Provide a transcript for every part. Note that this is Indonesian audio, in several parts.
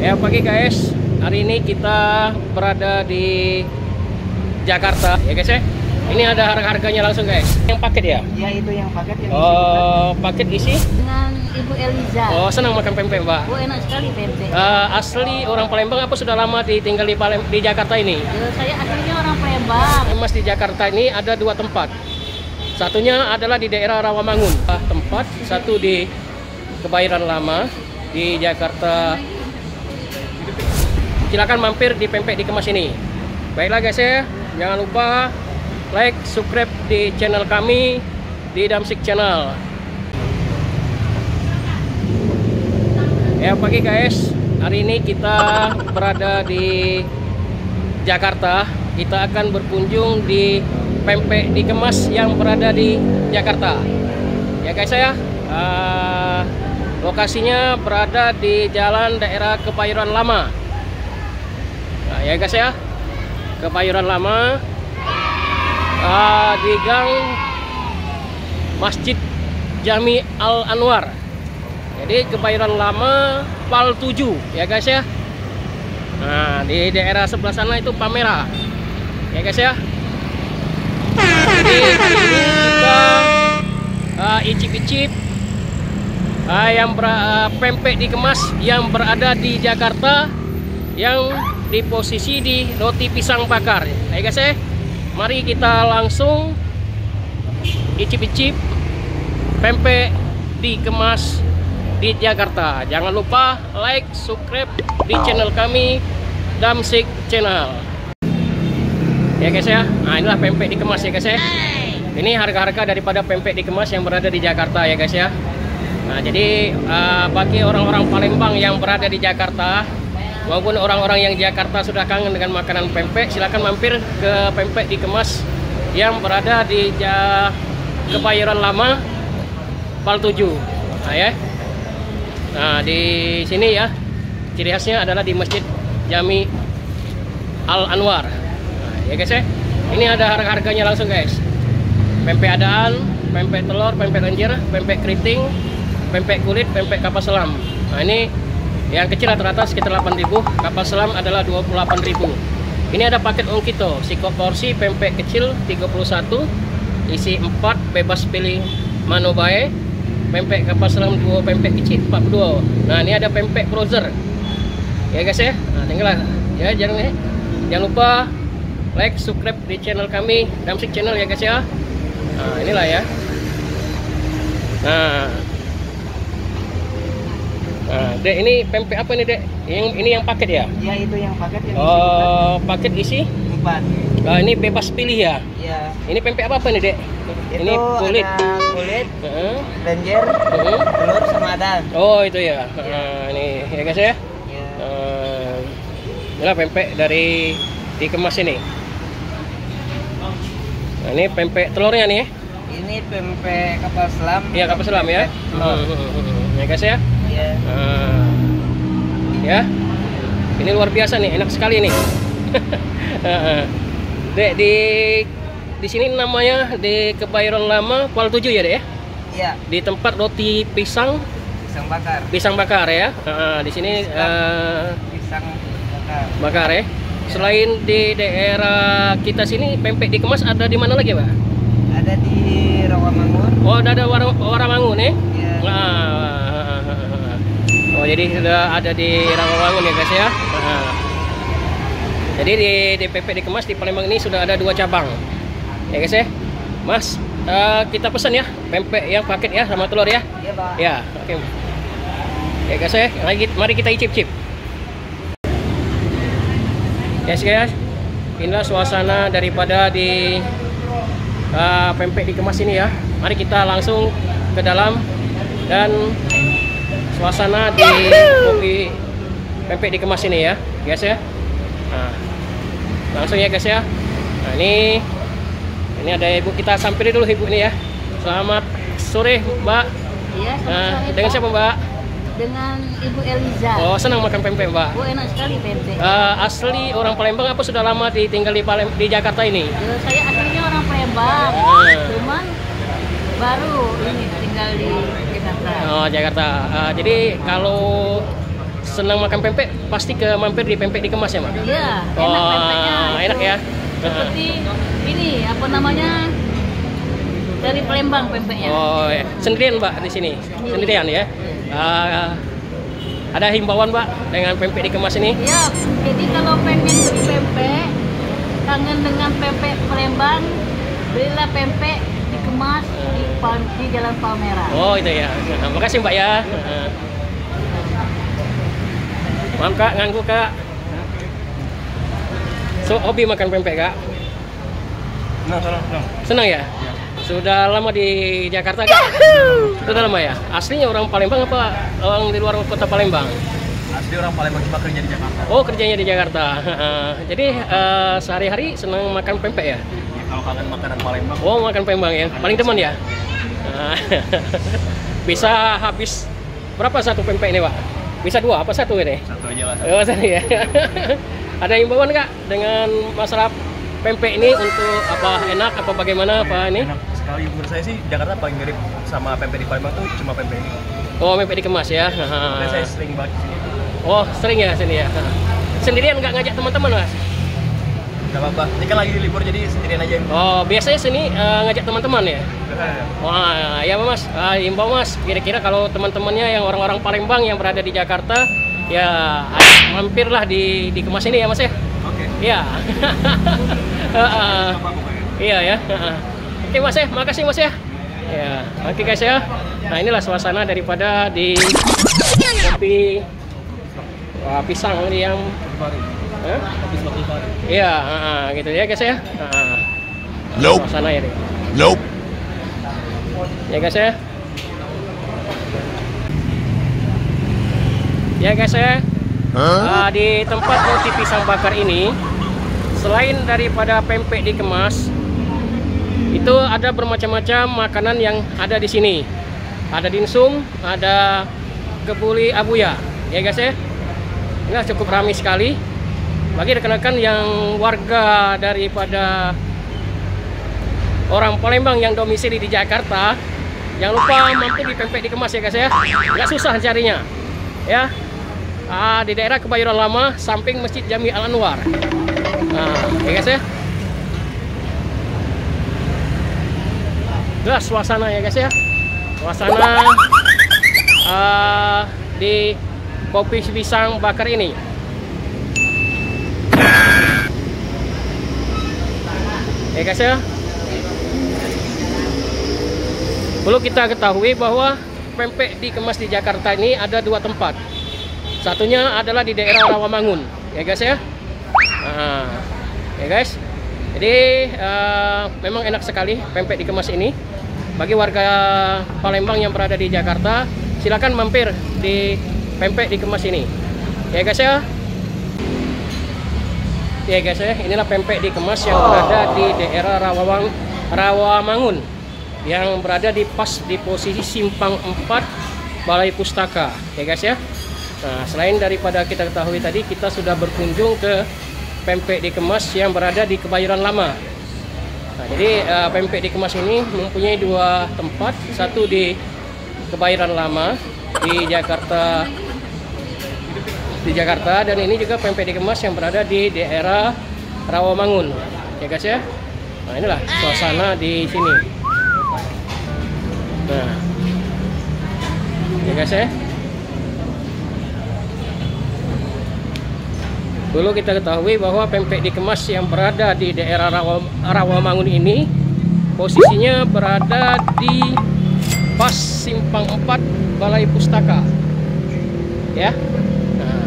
Ya pagi guys, hari ini kita berada di Jakarta ya guys ya. Ini ada harga-harganya langsung guys. Yang paket ya? Ya itu yang paket yang paket isi? Dengan Ibu Eliza. Oh senang makan pempek mbak? Oh enak sekali pempek. Asli orang Palembang apa sudah lama tinggal di Jakarta ini? Saya aslinya orang Palembang. Mas di Jakarta ini ada dua tempat. Satunya adalah di daerah Rawamangun. Tempat satu di Kebayoran Lama di Jakarta. Silakan mampir di pempek dikemas ini. Baiklah guys ya, jangan lupa like, subscribe di channel kami di Damsik Channel. Ya pagi guys, hari ini kita berada di Jakarta. Kita akan berkunjung di pempek dikemas yang berada di Jakarta. Ya guys ya, lokasinya berada di jalan daerah Kebayoran Lama. Nah, ya guys ya, Kebayoran Lama di gang Masjid Jami Al Anwar. Jadi Kebayoran Lama Pal 7 ya guys ya. Nah di daerah sebelah sana itu Palmerah ya guys ya. Jadi hari ini kita icip-icip pempek dikemas yang berada di Jakarta, yang di posisi di roti pisang bakar ya guys ya. Mari kita langsung icip-icip pempek dikemas di Jakarta. Jangan lupa like, subscribe di channel kami Damsik Channel ya guys ya. Nah inilah pempek dikemas ya guys ya. Ini harga-harga daripada pempek dikemas yang berada di Jakarta ya guys ya. Nah jadi bagi orang-orang Palembang yang berada di Jakarta maupun orang-orang yang Jakarta sudah kangen dengan makanan pempek, silakan mampir ke pempek dikemas yang berada di Kebayoran Lama Pal 7. Nah ya. Nah di sini ya, ciri khasnya adalah di Masjid Jami Al Anwar. Nah, ya guys ya. Ini ada harga-harganya langsung guys. Pempek adaan, pempek telur, pempek lenjer, pempek keriting, pempek kulit, pempek kapal selam. Nah ini yang kecil rata-rata sekitar 8.000, kapal selam adalah 28.000. Ini ada paket ongkito, siko porsi pempek kecil 31, isi 4, bebas pilih mano bae. Pempek kapal selam 2, pempek kecil 42. Nah ini ada pempek frozen ya guys ya. Nah tinggal ya, jangan lupa like, subscribe di channel kami Damsik Channel ya guys ya. Nah inilah ya. Nah, Dek, ini pempek apa nih, Dek? Ini yang paket ya? Ya itu yang paket yang paket isi 4. Ini bebas pilih ya? Ya. Ini pempek apa Nih, Dek? Itu ini kulit. ada kulit, lenjer, telur sama adaan. Oh, itu ya. Nah, ini ya guys ya. Ya. Inilah pempek dari dikemas ini. Nah, ini pempek telurnya nih ya. Ini pempek kapal selam. Iya, kapal selam ya. Ya guys ya. Ya. Ya. Ini luar biasa nih, enak sekali nih. Dek, di sini namanya di Kebayoran Lama Pal 7 ya, Dek ya? Iya. Di tempat roti pisang bakar. Pisang bakar ya. Di sini Pisang bakar ya. Selain di daerah kita sini pempek dikemas ada di mana lagi, Pak? Ada di Rawamangun. Oh, ada Waramangun ya? Iya. Oh, jadi sudah ada di Rawamangun ya guys ya. Jadi di pempek dikemas di Palembang ini sudah ada 2 cabang. Ya guys ya. Mas, kita pesan ya pempek yang paket ya sama telur ya. Iya, Pak. Ya, oke. Ya guys ya, mari kita icip-icip. Yes guys, inilah suasana daripada di pempek dikemas ini ya. Mari kita langsung ke dalam dan suasana di kopi pempek dikemas ini ya guys ya. Nah, langsung ya guys ya. Nah ini ada ibu, kita samperin dulu ibu ini ya. Selamat sore Mbak. Iya, sore, dengan Pak. siapa Mbak? Dengan Ibu Eliza. Oh senang makan pempek Mbak? Oh enak sekali pempek. Asli orang Palembang apa sudah lama tinggal di Jakarta ini? Saya aslinya orang Palembang. Cuman baru ini tinggal di Jakarta. Oh Jakarta. Jadi kalau senang makan pempek pasti ke mampir di pempek dikemas ya, Mak? Iya, enak pempeknya. Enak ya. Seperti ini, apa namanya? Dari Palembang pempeknya. Oh, ya. Sendirian Mbak di sini? Sendirian ya? Ada himbauan Mbak dengan pempek dikemas ini? Iya, jadi kalau pengen beli pempek, kangen dengan pempek Palembang, belilah pempek dikemas di Jalan Palmera. Oh itu ya. Nah, makasih Mbak ya. Maaf Kak, nganggu Kak. So, hobi makan pempek Kak? Senang ya? Sudah lama di Jakarta Kak? Sudah lama ya? Aslinya orang Palembang apa orang di luar kota Palembang? Asli orang Palembang, cuma kerja di Jakarta. Oh, kerjanya di Jakarta. Jadi sehari-hari senang makan pempek ya? Kalau kangen makanan Palembang. Oh, makan Palembang ya? Paling teman ya? Bisa habis berapa satu pempek ini Pak? Bisa 2 apa 1 ini? Satu aja lah. Oh, satu ya. Ada himbauan Kak dengan masalah pempek ini untuk apa enak apa bagaimana apa ini? Enak sekali menurut saya sih. Jakarta paling mirip sama pempek di Palembang tuh cuma pempek ini. Oh, pempek dikemas ya. Dan saya sering banget sini. Oh, sering ya sini ya. Sendirian nggak ngajak teman-teman Mas? Gak apa-apa. Ini kan lagi libur jadi sendirian aja. Oh, biasanya sini ngajak teman-teman ya? Wah, ya Mas, himbau Mas, kira-kira kalau teman-temannya yang orang-orang Palembang yang berada di Jakarta, ya mampirlah di kemas ini ya Mas ya. Oke. Iya. Iya ya. Oke Mas ya, makasih Mas ya. Ya, oke guys ya. Nah inilah suasana daripada di kopi pisang yang iya, gitu ya guys ya. Nope. Suasana ya nih. Nope. Ya guys ya. Ya guys ya. Di tempat roti pisang bakar ini, selain daripada pempek dikemas, itu ada bermacam-macam makanan yang ada di sini. Ada dimsum, ada kebuli abuya. Ya guys ya. Ini cukup ramai sekali. Bagi rekan-rekan yang warga daripada orang Palembang yang domisili di Jakarta, jangan lupa mampir di pempek dikemas ya guys ya. Nggak susah carinya. Ya. Di daerah Kebayoran Lama, samping Masjid Jami Al Anwar. Nah, ya guys ya. Jelas suasana ya guys ya. Suasana di kopi pisang bakar ini. Ya guys ya. Perlu kita ketahui bahwa pempek dikemas di Jakarta ini ada 2 tempat. Satunya adalah di daerah Rawamangun, ya guys ya. Ya guys. Jadi memang enak sekali pempek dikemas ini. Bagi warga Palembang yang berada di Jakarta, silakan mampir di pempek dikemas ini. Ya guys ya. Ya guys ya, inilah pempek dikemas yang berada di daerah Rawamangun, yang berada pas di posisi simpang 4 Balai Pustaka. Ya guys ya. Nah, selain daripada kita ketahui tadi, kita sudah berkunjung ke pempek dikemas yang berada di Kebayoran Lama. Nah, jadi pempek dikemas ini mempunyai 2 tempat, satu di Kebayoran Lama di Jakarta, dan ini juga pempek dikemas yang berada di daerah Rawamangun. Ya guys ya. Nah, inilah suasana di sini. Nah, ya guys ya. Dulu kita ketahui bahwa pempek dikemas yang berada di daerah Rawamangun ini posisinya berada di pas simpang 4 Balai Pustaka. Ya. Nah,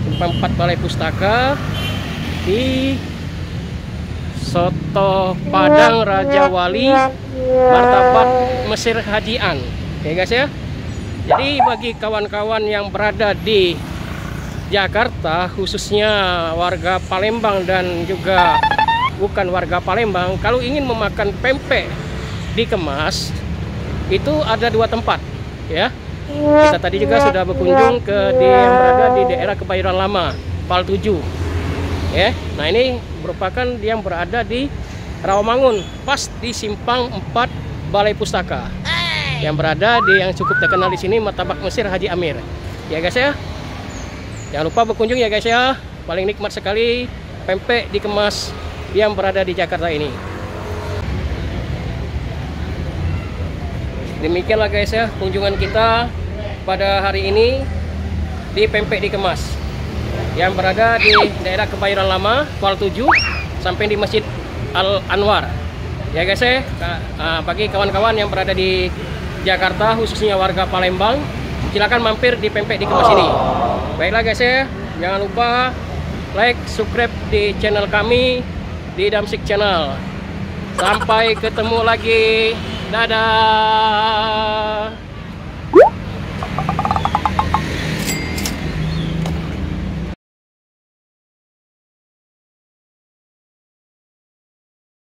simpang 4 Balai Pustaka di Soto Padang Raja Wali Martabat Mesir Hajian. Ya guys ya. Jadi bagi kawan-kawan yang berada di Jakarta, khususnya warga Palembang dan juga bukan warga Palembang, kalau ingin memakan pempek dikemas, itu ada 2 tempat ya. Kita tadi juga sudah berkunjung ke yang berada di daerah Kebayoran Lama, Pal 7 ya. Nah, ini merupakan yang berada di Rawamangun, pas di simpang 4 Balai Pustaka, yang berada di yang cukup terkenal di sini, Martabak Mesir Haji Amir. Ya guys ya. Jangan lupa berkunjung ya guys ya. Paling nikmat sekali pempek dikemas yang berada di Jakarta ini. Demikianlah guys ya kunjungan kita pada hari ini di Pempek Dikemas yang berada di daerah Kebayoran Lama, Kuala 7 sampai di Masjid Al Anwar. Ya guys ya, bagi kawan-kawan yang berada di Jakarta khususnya warga Palembang, silakan mampir di Pempek Dikemas ini. Baiklah guys ya, jangan lupa like, subscribe di channel kami di Damsik Channel. Sampai ketemu lagi. Dadah.